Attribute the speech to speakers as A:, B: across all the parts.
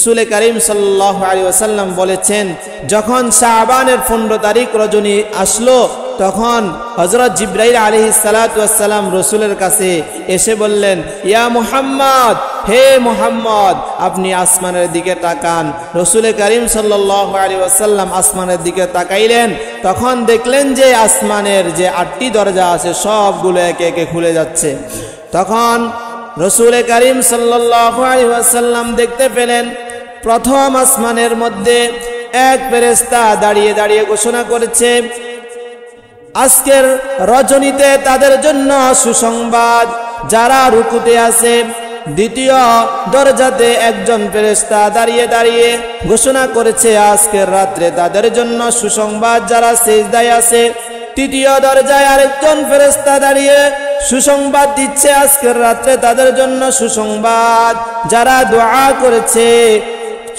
A: রাসূল করিম সাল্লাল্লাহু আলাইহি ওয়াসাল্লাম বলেছেন, যখন শাবানের 15 তারিখ রজনী আসলো তখন হযরত জিবরাইল আলাইহিস সালাতু ওয়াস সালাম রাসূলের কাছে এসে বললেন, ইয়া মুহাম্মদ, হে মুহাম্মদ, আপনি আসমানের দিকে তাকান। রাসূল করিম সাল্লাল্লাহু আলাইহি ওয়াসাল্লাম আসমানের দিকে তাকাইলেন, তখন দেখলেন যে আসমানের যে 8টি দরজা আছে সবগুলো একে একে খুলে যাচ্ছে। তখন রাসূল করিম সাল্লাল্লাহু আলাইহি ওয়াসাল্লাম দেখতে পেলেন প্রথম আসমানের মধ্যে এক ফেরেশতা দাঁড়িয়ে দাঁড়িয়ে ঘোষণা করেছে, আজকের রজনীতে তাদের জন্য সুসংবাদ যারা রুকুতে আছে। দ্বিতীয় দরজাতে একজন ফেরেশতা দাঁড়িয়ে দাঁড়িয়ে ঘোষণা করেছে, আজকের রাত্রে তাদের জন্য সুসংবাদ যারা সিজদায় আছে। তৃতীয় দরজায় আরেকজন ফেরেশতা দাঁড়িয়ে সুসংবাদ দিচ্ছে, আজকের রাত্রে তাদের জন্য সুসংবাদ যারা দোয়া করেছে।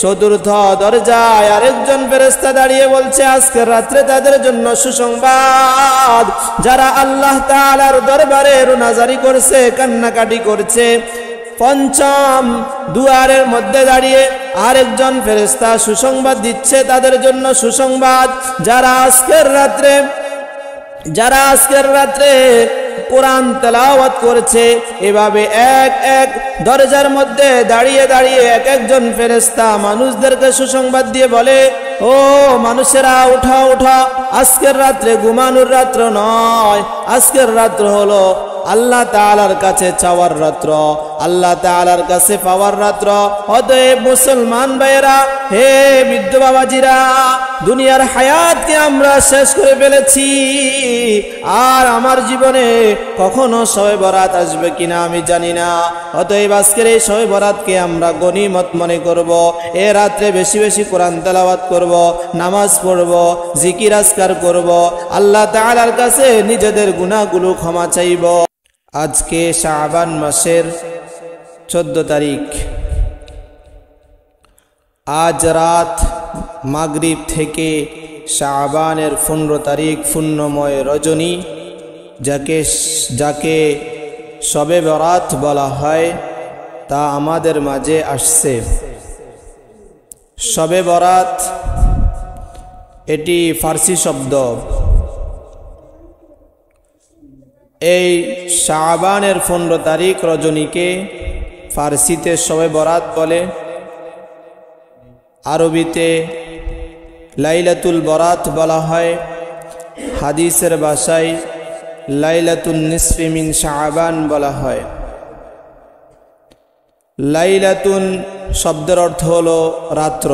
A: চতুর্থ দরজায় আরেকজন ফেরেশতা দাঁড়িয়ে বলছে, আজকের রাত্রে তাদের জন্য সুসংবাদ যারা আল্লাহ তাআলার দরবারে রুনাজারি করছে, কান্নাকাটি করছে। পঞ্চম দুয়ারের মধ্যে দাঁড়িয়ে আরেকজন ফেরেশতা সুসংবাদ দিচ্ছে, তাদের জন্য সুসংবাদ যারা আজকের রাত্রে কোরআন তেলাওয়াত করেছে। এভাবে এক এক দরজার মধ্যে দাঁড়িয়ে দাঁড়িয়ে এক একজন ফেরেশতা মানুষদেরকে সুসংবাদ দিয়ে বলে, ও মানুষেরা উঠা উঠা, আজকের রাত্রে ঘুমানোর রাত্র নয়, আজকের রাত্র হলো আল্লাহ তাআলার কাছে চাওয়ার রাত্র, আল্লাহ তাআলার কাছে পাওয়ার রাত্র। অতএব মুসলমান ভাইয়েরা, হে বৃদ্ধ বাবাজিরা, দুনিয়ার হায়াতকে আমরা শেষ করে ফেলেছি, আর আমার জীবনে কখনো শবে বরাত আসবে কিনা আমি জানি না। অতএব আজকের এই শবে বরাতকে আমরা গনিমত মনে করব। এ রাত্রে বেশি বেশি কোরআন তেলাওয়াত করব, নামাজ পড়ব, জিকির আজকার করব, আল্লাহ তাআলার কাছে নিজেদের গুনাহগুলো ক্ষমা চাইব। আজকে শাবান মাসের 14 তারিখ। আজ রাত মাগরিব থেকে শাবানের 15 তারিখ পূর্ণময় রজনী, যাকে শবে বরাত বলা হয়, তা আমাদের মাঝে আসছে। শবে বরাত এটি ফার্সি শব্দ। এই শাবানের 15 তারিখ রজনীকে ফার্সিতে শবে বরাত বলে, আরবিতে লাইলাতুল বরাত বলা হয়, হাদিসের ভাষায় লাইলাতুন নিসফি মিন শাবান বলা হয়। লাইলাতুন শব্দের অর্থ হলো রাত্র,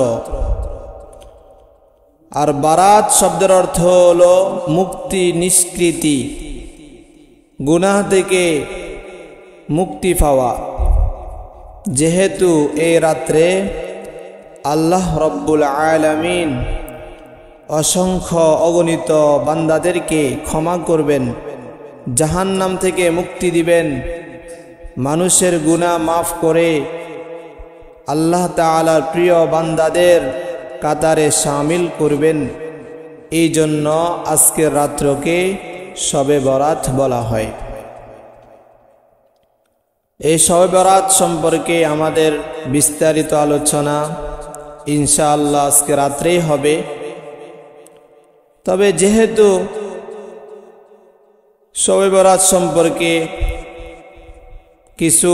A: আর বারাত শব্দের অর্থ হলো মুক্তি, নিষ্কৃতি, গুনাহ থেকে মুক্তি পাওয়া। যেহেতু এই রাত্রে আল্লাহ রব্বুল আলামিন অসংখ্য অগণিত বান্দাদেরকে ক্ষমা করবেন, জাহান্নাম থেকে মুক্তি দিবেন, মানুষের গুনাহ মাফ করে আল্লাহ তাআলার প্রিয় বান্দাদের কাতারে শামিল করবেন, এই জন্য আজকের রাত্রকে শবে বরাত বলা হয়। এই শবে বরাত সম্পর্কে আমাদের বিস্তারিত আলোচনা ইনশাআল্লাহ আজকে রাত্রেই হবে। তবে যেহেতু শবে বরাত সম্পর্কে কিছু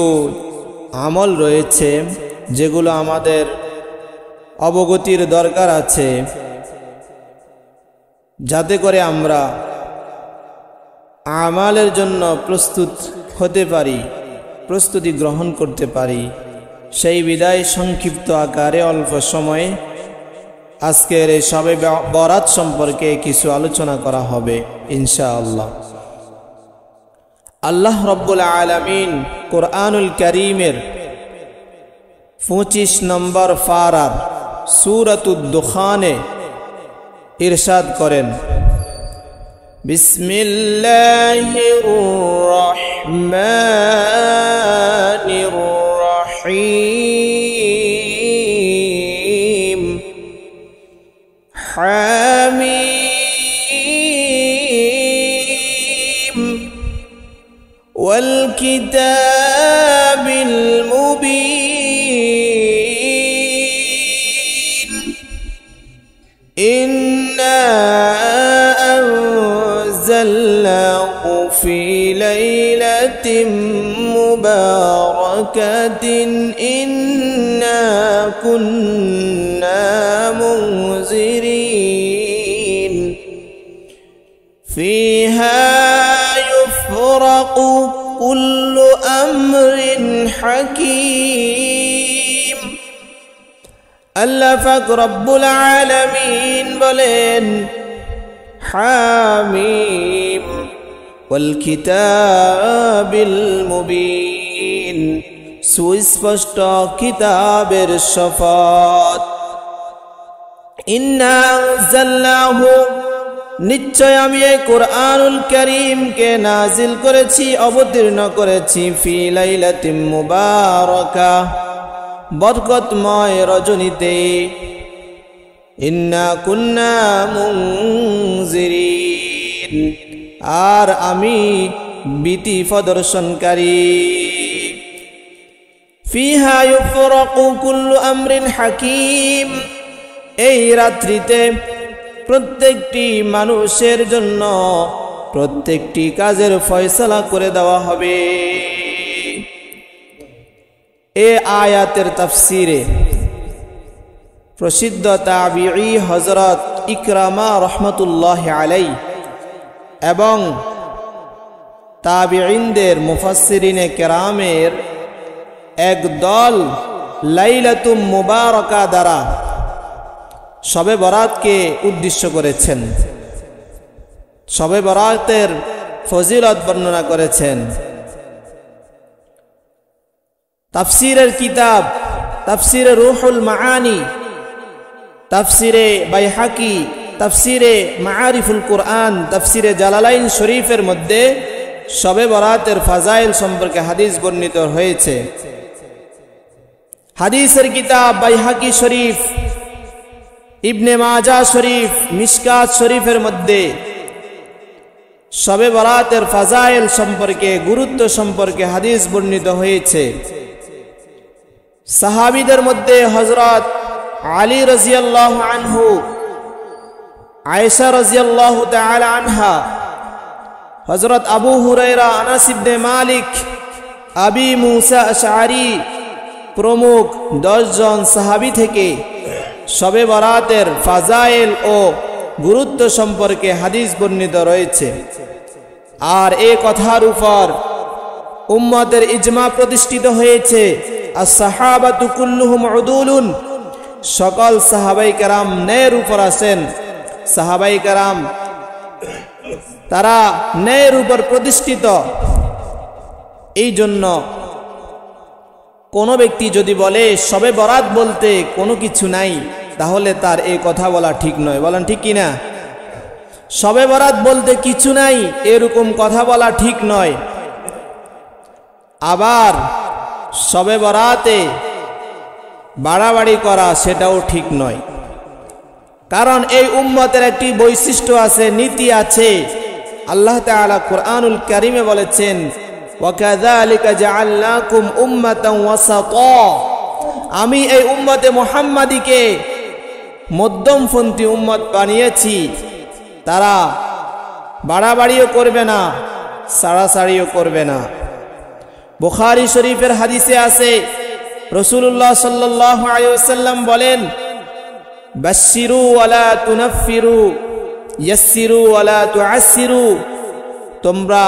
A: আমল রয়েছে যেগুলো আমাদের অবগতির দরকার আছে, যাতে করে আমরা আমালের জন্য প্রস্তুত হতে পারি, প্রস্তুতি গ্রহণ করতে পারি, সেই বিদায় সংক্ষিপ্ত আকারে অল্প সময়ে আজকের এই শবে বরাত সম্পর্কে কিছু আলোচনা করা হবে ইনশাআল্লাহ। আল্লাহ রব্বুল আলামিন কুরআনুল কারীমের 25 নম্বর পারার সূরাতুদ দুখানে ইরশাদ করেন, বিসমিল্লাহির রহমানির রহিম, হামিম ওয়াল কিতাবিল মুবিন مباركة إنا كنا منذرين فيها يفرق كل أمر حكيم আল্লাহ পাক রব্বুল আলামিন বলেন হামিম ওয়াল কিতাবিল মুবিন সুস্পষ্ট কিতাবের শপথ ইন্না আনজালনাহু নিশ্চয় আমি এই কুরআনুল কারীমকে নাজিল করেছি অবতীর্ণ করেছি ফি লাইলাতিম মুবারাকাহ বরকতময় রজনীতে ইন্না কুন্না মুনজিরিন আর আমি ভীতি প্রদর্শনকারী ফিহা ইউফরাকু কুল্লু আমরিন হাকিম এই রাত্রিতে প্রত্যেকটি মানুষের জন্য প্রত্যেকটি কাজের ফয়সালা করে দেওয়া হবে এ আয়াতের তাফসিরে প্রসিদ্ধ তাবিঈ হযরত ইকরামা রাহমাতুল্লাহি আলাইহি এবং তাবিঈনদের মুফাসসিরিনে কেরামের এক দল লাইলাতুম মুবারাকা দ্বারা শবে বরাতকে উদ্দেশ্য করেছেন শবে বরাতের ফজিলত বর্ণনা করেছেন তাফসিরের কিতাব তাফসিরে রুহুল মাআনি তাফসিরে বাইহাকি তাফসিরে মাআরিফুল কুরআন তাফসিরে জালালাইন শরীফের মধ্যে শবে বরাতের ফাজাইল সম্পর্কে হাদিস বর্ণিত হয়েছে হাদিসের কিতাব বাইহাকি শরীফ ইবনে মাজাহ শরীফ মিশকাত শরীফের মধ্যে শবে বরাতের ফাজাইল সম্পর্কে গুরুত্ব সম্পর্কে হাদিস বর্ণিত হয়েছে সাহাবীদের মধ্যে হযরত আলী রাদিয়াল্লাহু আনহু আয়েশা রাদিয়াল্লাহু তাআলা আনহা হযরত আবু হুরায়রা আনাস ইবনে মালিক আবি মুসা আশআরী প্রমুখ 10 জন সাহাবী থেকে শবে বরাতের ফাজাইল ও গুরুত্ব সম্পর্কে হাদিস বর্ণিত রয়েছে আর এই কথার উপর উম্মতের ইজমা প্রতিষ্ঠিত হয়েছে as-sahabatu kulluhum udulun সকল সাহাবায়ে কেরাম ন্যায়ের উপর আছেন সাহাবায়ে কেরাম তারা ন্যায়ের উপর প্রতিষ্ঠিত এই জন্য কোনো ব্যক্তি যদি বলে শবে বরাত বলতে কোনো কিছু নাই তাহলে তার এই কথা বলা ঠিক নয় বলেন ঠিক কি না শবে বরাত বলতে কিছু নাই এরকম কথা বলা ঠিক নয় আবার শবে বরাতে বাড়াবাড়ি করা সেটাও ঠিক নয় কারণ এই উম্মতের একটি বৈশিষ্ট্য আছে নীতি আছে আল্লাহ তাআলা কুরআনুল কারীমে বলেছেন ওয়াকাযালিকা জাআলনাকুম উম্মাতান ওয়াসাতা আমি এই উম্মতে মুহাম্মাদীকে মধ্যমপন্থী উম্মত বানিয়েছি তারা বাড়াবাড়িও করবে না সাড়াসাড়িও করবে না বুখারী শরীফের হাদিসে আছে রাসূলুল্লাহ সাল্লাল্লাহু আলাইহি ওয়াসাল্লাম বলেন বাশশিরু ওয়ালা তুনাফফিরু ইয়াসসিরু ওয়ালা তুআসসিরু তোমরা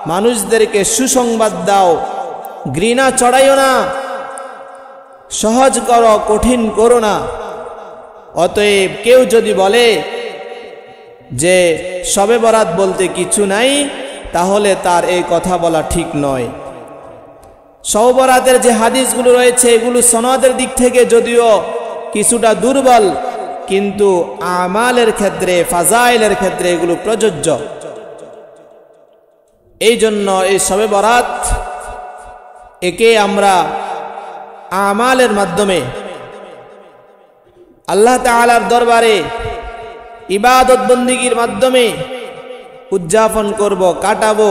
A: মানুষদেরকে সুসংবাদ দাও ঘৃণা চড়াইও না সহজ করো কঠিন করো না অতএব কেউ যদি বলে যে শবে বরাত বলতে কিছু নাই তাহলে তার এই কথা বলা ঠিক নয় শবে বরাতের যে হাদিসগুলো রয়েছে এগুলো সনদের দিক থেকে যদিও কিছুটা দুর্বল কিন্তু আমালের ক্ষেত্রে ফাজাইলের ক্ষেত্রে এগুলো প্রযোজ্য এই জন্য এই শবে বরাত একে আমরা আমালের মাধ্যমে আল্লাহ তাআলার দরবারে ইবাদত বন্দেগীর মাধ্যমে উদযাপন করব কাটাবো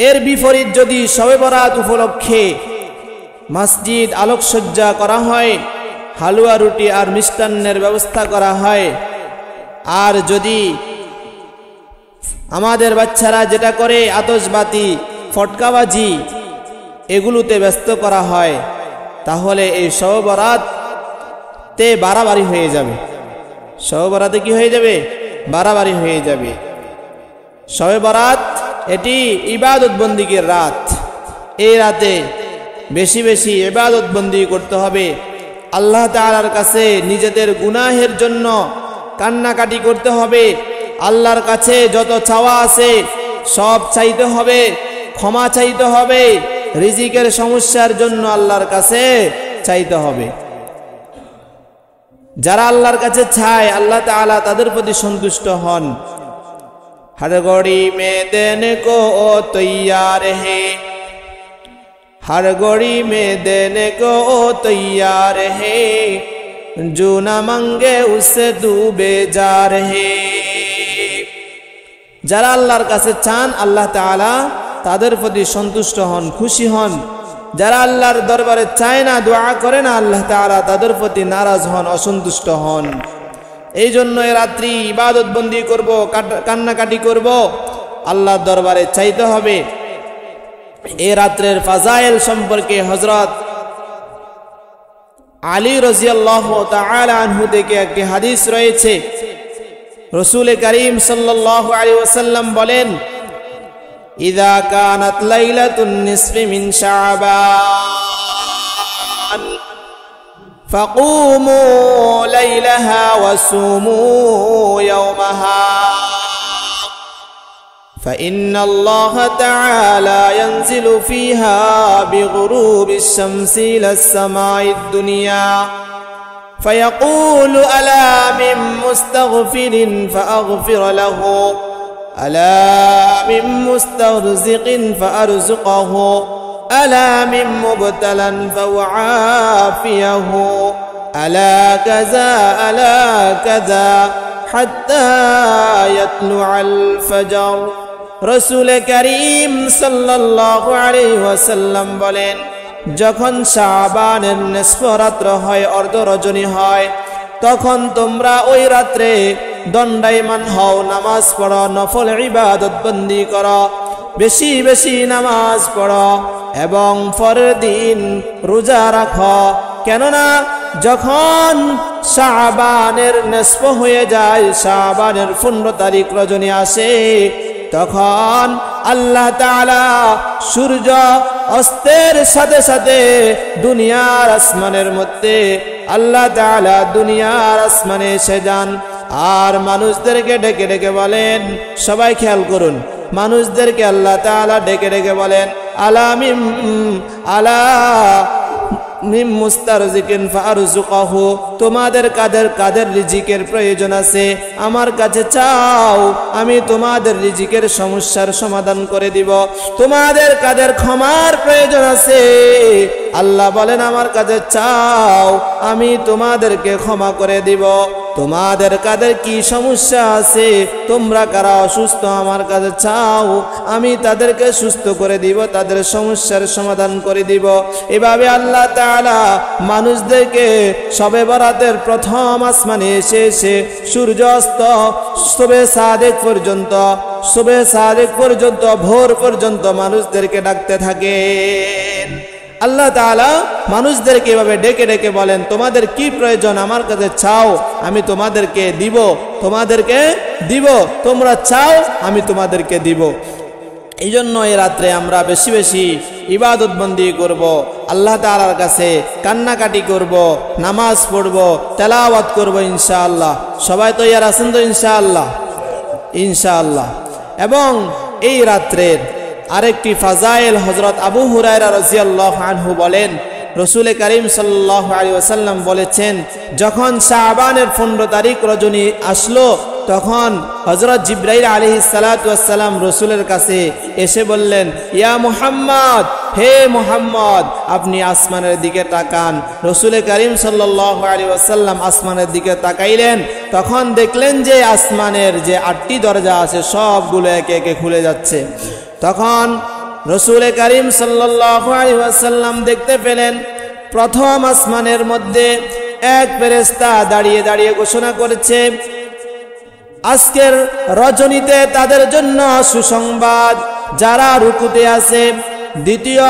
A: এর বিপরীত যদি শবে বরাত উপলক্ষে মসজিদ আলোকসজ্জা করা হয় হালুয়া রুটি আর মিষ্টান্নের ব্যবস্থা করা হয় আর যদি আমাদের বাচ্চারা যেটা করে আতশবাতি ফটকাবাজি এগুলোতে ব্যস্ত করা হয়, তাহলে এই শবে বরাতে বাড়াবাড়ি হয়ে যাবে। শবে বরাতে কি হয়ে যাবে? বাড়াবাড়ি হয়ে যাবে। শবে বরাত এটি ইবাদত বন্দিগির রাত। এই রাতে বেশি বেশি ইবাদত বন্দি করতে হবে। আল্লাহ তাআলার কাছে নিজেদের গুনাহের জন্য কান্নাকাটি করতে হবে। আল্লাহর কাছে যত চাওয়া আছে সব চাইতে হবে, ক্ষমা চাইতে হবে, রিজিকের সমস্যার জন্য আল্লাহর কাছে চাইতে হবে। যারা আল্লাহর কাছে চায় আল্লাহ তাআলা তাদের প্রতি সন্তুষ্ট হন। हर घड़ी में देने को तैयार है, हर घड़ी में देने को तैयार है, जो न मांगे उससे तू बेजार है। যারা আল্লাহর কাছে চান আল্লাহ তাআলা তাদের প্রতি সন্তুষ্ট হন, খুশি হন। যারা আল্লাহর দরবারে চায় না, দোয়া করে না, আল্লাহ তাআলা তাদের প্রতি নারাজ হন, অসন্তুষ্ট হন। এই জন্য এই রাত্রি ইবাদত বন্দি করব, কান্নাকাটি করব, আল্লাহর দরবারে চাইতে হবে। এই রাত্রের ফাজাইল সম্পর্কে হযরত আলী রাদিয়াল্লাহু তাআলা আনহু থেকে একটি হাদিস রয়েছে। রাসূল করিম সাল্লাল্লাহু আলাইহি ওয়াসাল্লাম বলেন, ইযা কানাত লাইলাতুন নিসফি মিন শাবান فقوموا ليلها وصوموا يومها فإن الله تعالى ينزل فيها بغروب الشمس إلى السماء الدنيا فيقول ألا من مستغفر فأغفر له ألا من مسترزق فأرزقه ألا من مبتلى فأعافيه ألا كذا ألا كذا حتى يطلع الفجر। رسول كريم صلى الله عليه وسلم বলেন, যখন শাবানের নিসফ রাত্র হয়, অর্ধ রজনী হয়, তখন তোমরা ওই রাত্রে দণ্ডায়মান হও, নামাজ পড়ো, নফল ইবাদত বন্দি করো, বেশি বেশি নামাজ পড়ো এবং পরের দিন রোজা রাখো। কেননা যখন শাবানের নিসফ হয়ে যায়, শাবানের 15 তারিখ রজনী আসে, তখন আল্লাহ তাআলা সূর্য অস্তের সাথে সাথে দুনিয়ার আসমানের মধ্যে আল্লাহ তাআলা দুনিয়ার আসমানে এসে যান আর মানুষদেরকে ডেকে ডেকে বলেন, সবাই খেয়াল করুন, মানুষদেরকে আল্লাহ তাআলা ডেকে ডেকে বলেন, আলা মিম মুস্তারজিকিন ফারজুকাহু, তোমাদের কাদের রিজিকের প্রয়োজন আছে আমার কাছে চাও, আমি তোমাদের রিজিকের সমস্যার সমাধান করে দিব। তোমাদের কাদের ক্ষমার প্রয়োজন আছে আল্লাহ বলেন আমার কাছে চাও, আমি তোমাদেরকে ক্ষমা করে দিব। তোমাদের কাদের কি সমস্যা আছে, তোমরা কারা অসুস্থ আমার কাছে চাও, আমি তাদেরকে সুস্থ করে দিব, তাদের সমস্যার সমাধান করে দিব। এভাবে আল্লাহ তাআলা মানুষদেরকে শবে বরাতের প্রথম আসমানে এসে এসে সূর্য অস্ত শবে সাদেক পর্যন্ত ভোর পর্যন্ত মানুষদেরকে ডাকতে থাকেন। আল্লাহ তাআলা মানুষদেরকে এভাবে ডেকে ডেকে বলেন, তোমাদের কি প্রয়োজন আমার কাছে চাও, আমি তোমাদেরকে দিব, তোমরা চাও আমি তোমাদেরকে দিব। এই জন্য এই রাত্রে আমরা বেশি বেশি ইবাদত বন্দি করব, আল্লাহ তাআলার কাছে কান্নাকাটি করব, নামাজ পড়ব, তেলাওয়াত করব ইনশাআল্লাহ। সবাই তৈয়ার আছেন তো ইনশাআল্লাহ? ইনশাআল্লাহ। এবং এই রাত্রের আরেকটি ফাজাইল হযরত আবু হুরায়রা রাদিয়াল্লাহু আনহু বলেন, রাসূল করিম সাল্লাল্লাহু আলাইহি ওয়াসাল্লাম বলেছেন, যখন শাবানের 15 তারিখ রজনী আসলো, তখন হযরত জিবরাইল আলাইহিস সালাতু ওয়াস সালাম রাসূলের কাছে এসে বললেন, ইয়া মুহাম্মদ, হে মুহাম্মদ, আপনি আসমানের দিকে তাকান। রাসূল করিম সাল্লাল্লাহু আলাইহি ওয়াসাল্লাম আসমানের দিকে তাকাইলেন, তখন দেখলেন যে আসমানের যে 8টি দরজা আছে সবগুলো একে একে খুলে যাচ্ছে। তখন রাসূল করিম সাল্লাল্লাহু আলাইহি ওয়াসাল্লাম দেখতে পেলেন প্রথম আসমানের মধ্যে এক ফেরেশতা দাঁড়িয়ে দাঁড়িয়ে ঘোষণা করেছে, আজকের রজনীতে তাদের জন্য সুসংবাদ। যারা রুকুতে আছে দ্বিতীয়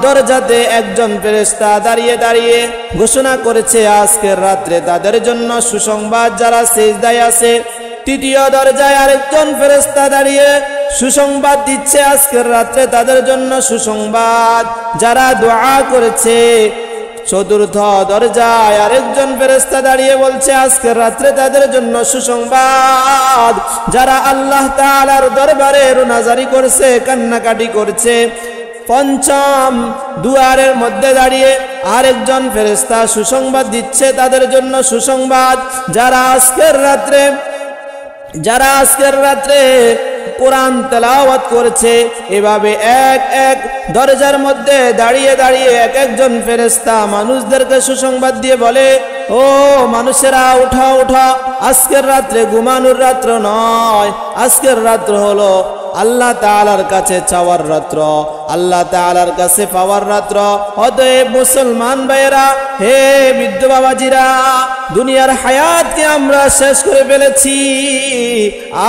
A: দরজাতে একজন ফেরেশতা দাঁড়িয়ে দাঁড়িয়ে ঘোষণা করেছে আজকের রাত্রে তাদের জন্য সুসংবাদ। যারা সিজদায় আছে তৃতীয় দরজায় আরেকজন ফেরেশতা দাঁড়িয়ে সুসংবাদ দিচ্ছে আজকের রাত্রে তাদের জন্য সুসংবাদ। যারা দোয়া করেছে চতুর্থ দরজায় আরেকজন ফেরেশতা দাঁড়িয়ে বলছে আজকের রাত্রে তাদের জন্য সুসংবাদ। যারা আল্লাহ তাআলার দরবারে রুনাজারি করছে কান্নাকাটি করছে পঞ্চম দুয়ারের মধ্যে দাঁড়িয়ে আরেকজন ফেরেশতা সুসংবাদ দিচ্ছে তাদের জন্য সুসংবাদ। যারা আজকের রাত্রে কোরআন তেলাওয়াত করেছে এভাবে এক এক দরজার মধ্যে দাঁড়িয়ে দাঁড়িয়ে এক একজন ফেরেশতা মানুষদেরকে সুসংবাদ দিয়ে বলে, ও মানুষেরা উঠা উঠা, আজকের রাত্রে ঘুমানোর রাত্র নয়, আজকের রাত্র হলো আল্লাহ তাআলার কাছে চাওয়ার রাত্র, আল্লাহ তাআলার কাছে পাওয়ার রাত্র। অতএব মুসলমান ভাইয়েরা, হে বৃদ্ধ বাবাজিরা, দুনিয়ার হায়াতকে আমরা শেষ করে ফেলেছি,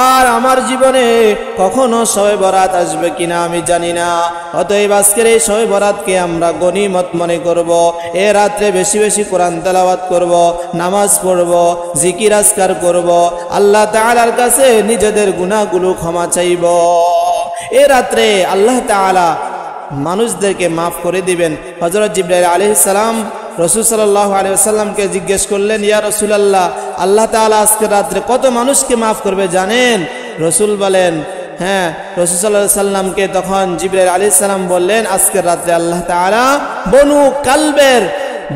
A: আর আমার জীবনে কখনো শবে বরাত আসবে কিনা আমি জানি না। অতএব আজকের এই শবে বরাতকে আমরা গনিমত মনে করব। এ রাত্রে বেশি বেশি কোরআন তেলাওয়াত করব, নামাজ পড়ব, জিকির আজকার করব, আল্লাহ তাআলার কাছে নিজেদের গুনাহগুলো ক্ষমা চাইব। এ রাত্রে আল্লাহ তাআলা মানুষদেরকে মাফ করে দিবেন। হযরত জিবরাইল আলাইহিস সালাম রাসূল সাল্লাল্লাহু আলাইহি ওয়াসাল্লামকে জিজ্ঞেস করলেন, ইয়া রাসূলুল্লাহ, আল্লাহ তাআলা আজকের রাত্রে কত মানুষকে মাফ করবে জানেন? রাসূল বলেন, হ্যাঁ। রাসূল সাল্লাল্লাহু আলাইহি ওয়াসাল্লামকে তখন জিবরাইল আলাইহিস সালাম বললেন, আজকের রাত্রে আল্লাহ তাআলা বনু কালবের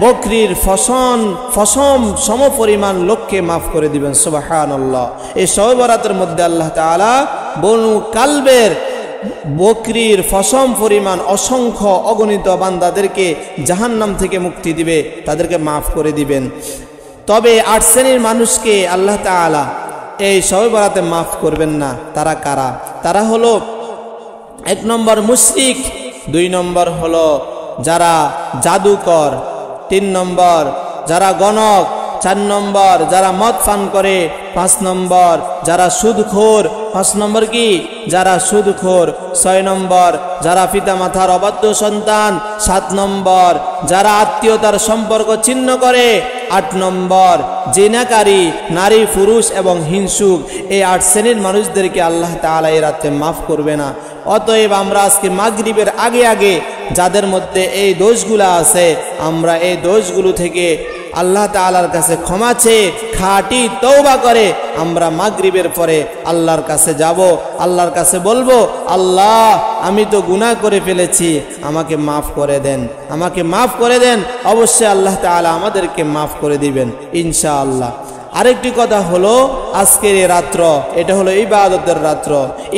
A: বকরির ফসম সম পরিমাণ লোককে মাফ করে দিবেন। সুবহানাল্লাহ। এই শবে বরাতের মধ্যে আল্লাহ তাআলা বনু কালবের বকরির ফসম পরিমাণ অসংখ্য অগণিত বান্দাদেরকে জাহান্নাম থেকে মুক্তি দিবে, তাদেরকে মাফ করে দিবেন। তবে 8 শ্রেণীর মানুষকে আল্লাহ তাআলা এই শবে বরাতে মাফ করবেন না। তারা কারা? তারা হলো 1 নম্বর মুশরিক, 2 নম্বর হলো যারা জাদুকর, 3 নম্বর যারা গণক, 4 নম্বর যারা মদ পান করে, 5 নম্বর যারা সুদখোর, 5 নম্বর কি? যারা সুদখোর, 6 নম্বর যারা পিতামাতার অবাধ্য সন্তান, 7 নম্বর যারা আত্মীয়তার সম্পর্ক ছিন্ন করে, 8 নম্বর জিনাকারী, নারী পুরুষ এবং হিংসুক। এই 8 শ্রেণীর মানুষদেরকে আল্লাহ তাআলা এই রাতে মাফ করবে না। অতএব আমরা আজকে মাগরিবের আগে আগে যাদের মধ্যে এই দোষগুলো আছে, আমরা এই দোষগুলো থেকে আল্লাহ তাআলার কাছে ক্ষমা চেয়ে খাঁটি তওবা করে আমরা মাগরিবের পরে আল্লাহর কাছে যাব, আল্লাহর কাছে বলবো, আল্লাহ আমি তো গুনাহ করে ফেলেছি, আমাকে মাফ করে দেন, আমাকে মাফ করে দেন। অবশ্যই আল্লাহ তাআলা আমাদেরকে মাফ করে দিবেন ইনশাআল্লাহ। আরেকটি কথা হলো, আজকের এই রাত্র এটা হলো ইবাদতের রাত্র,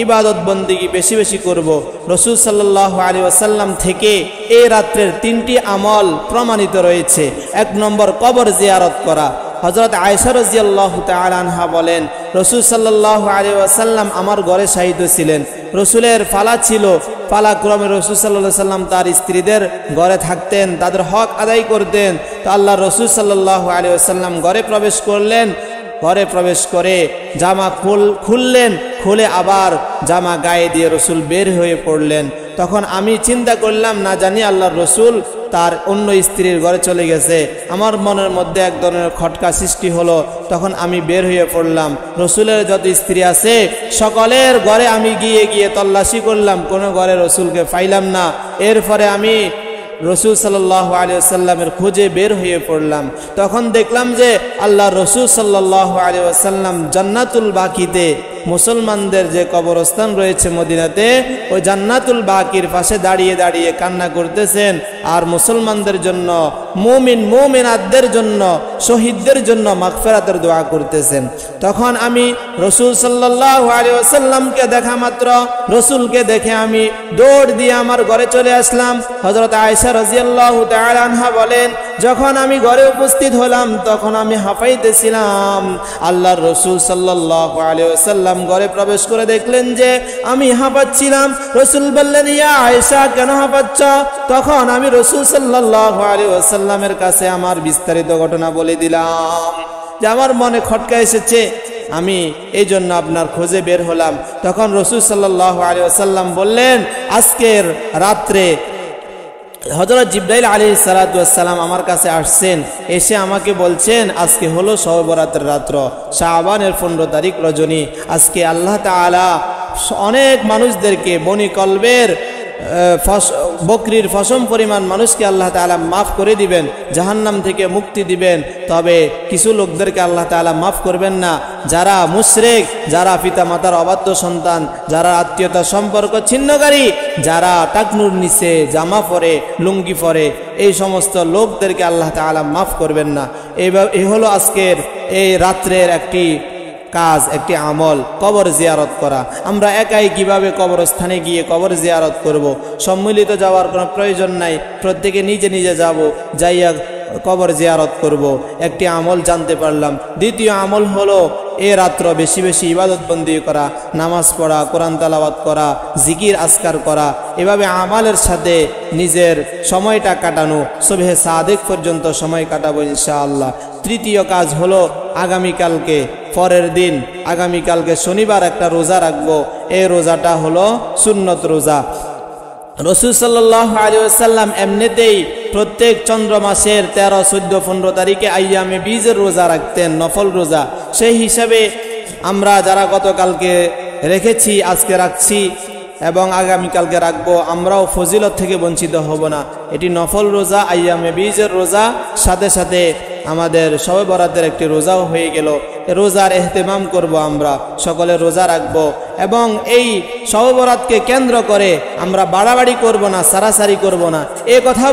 A: ইবাদত বন্দেগী বেশি বেশি করব। রাসূল সাল্লাল্লাহু আলাইহি ওয়াসাল্লাম থেকে এই রাত্রের 3টি আমল প্রমাণিত রয়েছে। 1 নম্বর কবর জিয়ারত করা। হযরত আয়েশা রাদিয়াল্লাহু তাআলা আনহা বলেন, রাসূল সাল্লাল্লাহু আলাইহি ওয়াসাল্লাম আমার ঘরে শায়িত ছিলেন। রাসূলের পালা ছিল, পালাক্রমে রাসূল সাল্লাল্লাহু আলাইহি ওয়াসাল্লাম তার স্ত্রীদের ঘরে থাকতেন, তাদের হক আদায় করতেন। তো আল্লাহ রাসূল সাল্লাল্লাহু আলাইহি ওয়াসাল্লাম ঘরে প্রবেশ করলেন, ঘরে প্রবেশ করে জামা খুললেন, খুলে আবার জামা গায়ে দিয়ে রাসূল বের হয়ে পড়লেন। তখন আমি চিন্তা করলাম, না জানি আল্লাহর রাসূল তার অন্য স্ত্রীর ঘরে চলে গেছে। আমার মনের মধ্যে এক ধরনের খটকা সৃষ্টি হলো। তখন আমি বের হয়ে পড়লাম, রাসূলের যত স্ত্রী আছে সকলের ঘরে আমি গিয়ে গিয়ে তল্লাশি করলাম, কোনো ঘরে রাসূলকে পাইলাম না। এরপরে আমি রাসূল সাল্লাল্লাহু আলাইহি ওয়াসাল্লামের খোঁজে বের হয়ে পড়লাম। তখন দেখলাম যে আল্লাহ রাসূল সাল্লাল্লাহু আলাইহি ওয়াসাল্লাম জান্নাতুল বাকিতে, মুসলমানদের যে কবরস্থান রয়েছে মদিনাতে, ওই জান্নাতুল বাকির পাশে দাঁড়িয়ে দাঁড়িয়ে কান্না করতেছেন, আর মুসলমানদের জন্য, মুমিনাতদের জন্য, শহীদদের জন্য মাগফিরাতের দোয়া করতেছেন। তখন আমি রাসূল সাল্লাল্লাহু আলাইহি ওয়াসাল্লামকে দেখা মাত্র, রাসূলকে দেখে আমি দৌড় দিয়ে আমার ঘরে চলে আসলাম। হযরত আয়েশা রাদিয়াল্লাহু তাআলা আনহা বলেন, যখন আমি ঘরে উপস্থিত হলাম তখন আমি হাঁপাইতেছিলাম। আল্লাহর রাসূল সাল্লাল্লাহু আলাইহি ওয়াসাল্লাম ঘরে প্রবেশ করে দেখলেন যে আমি হাঁপাচ্ছিলাম। রাসূল বললেন, ইয়া আয়েশা, কেন হাঁপাচ্ছ? তখন আমি রাসূল সাল্লাল্লাহু আলাইহি ওয়াসাল্লামের কাছে আমার বিস্তারিত ঘটনা বলে দিলাম যে আমার মনে খটকা এসেছে, আমি এই জন্য আপনার খোঁজে বের হলাম। তখন রাসূল সাল্লাল্লাহু আলাইহি ওয়াসাল্লাম বললেন, আজকের রাত্রে হযরত জিবরাইল আলাইহিস সালাতু ওয়াস সালাম আমার কাছে আসছেন, এসে আমাকে বলছেন আজকে হলো শবে বরাতের রাত্র, শাবানের 15 তারিখ রজনী। আজকে আল্লাহ তাআলা অনেক মানুষদেরকে বনি কলবের বকরির ফসম পরিমাণ মানুষকে আল্লাহ তাআলা মাফ করে দিবেন, জাহান্নাম থেকে মুক্তি দিবেন। তবে কিছু লোকদেরকে আল্লাহ তাআলা মাফ করবেন না, যারা মুশরিক, যারা পিতা মাতার অবাধ্য সন্তান, যারা আত্মীয়তা সম্পর্ক ছিন্নকারী, যারা টাকনুর নিচে জামা পরে, লুঙ্গি পরে, এই সমস্ত লোকদেরকে আল্লাহ তাআলা মাফ করবেন না। এই হলো আজকের এই রাত্রের একটি কাজ, একটি আমল, কবর জিয়ারত করা। আমরা একাই কিভাবে কবরস্থানে গিয়ে কবর জিয়ারত করব? সম্মিলিত যাওয়ার কোনো প্রয়োজন নাই, প্রত্যেকে নিজে নিজে যাব, যাইয়া কবর জিয়ারত করব। একটি আমল জানতে পারলাম। দ্বিতীয় আমল হলো এ রাত্র বেশি বেশি ইবাদতবন্দি করা, নামাজ পড়া, কোরআন তেলাওয়াত করা, জিকির আজকার করা, এভাবে আমালের সাথে নিজের সময়টা কাটানো, সুবহে সাদিক পর্যন্ত সময় কাটাবো ইনশাআল্লাহ। তৃতীয় কাজ হলো আগামীকালকে, পরের দিন আগামীকালকে শনিবার একটা রোজা রাখবো। এই রোজাটা হলো সুন্নত রোজা। রাসূল সাল্লাল্লাহু আলাইহি ওয়াসাল্লাম এমনিতেই প্রত্যেক চন্দ্র মাসের 13, 14, 15 তারিখে আইয়ামে বীজের রোজা রাখতেন, নফল রোজা। সেই হিসাবে আমরা যারা গতকালকে রেখেছি, আজকে রাখছি এবং আগামীকালকে রাখবো, আমরাও ফজিলত থেকে বঞ্চিত হব না। এটি নফল রোজা, আইয়ামে বীজের রোজা, সাথে সাথে আমাদের শবে বরাতের একটি রোজাও হয়ে গেল। রোজার এহতেমাম করব, আমরা সকলে রোজা রাখব এবং এই শবে বরাতকে কেন্দ্র করে আমরা বাড়াবাড়ি করব না, সারাসারি করব না। এ কথা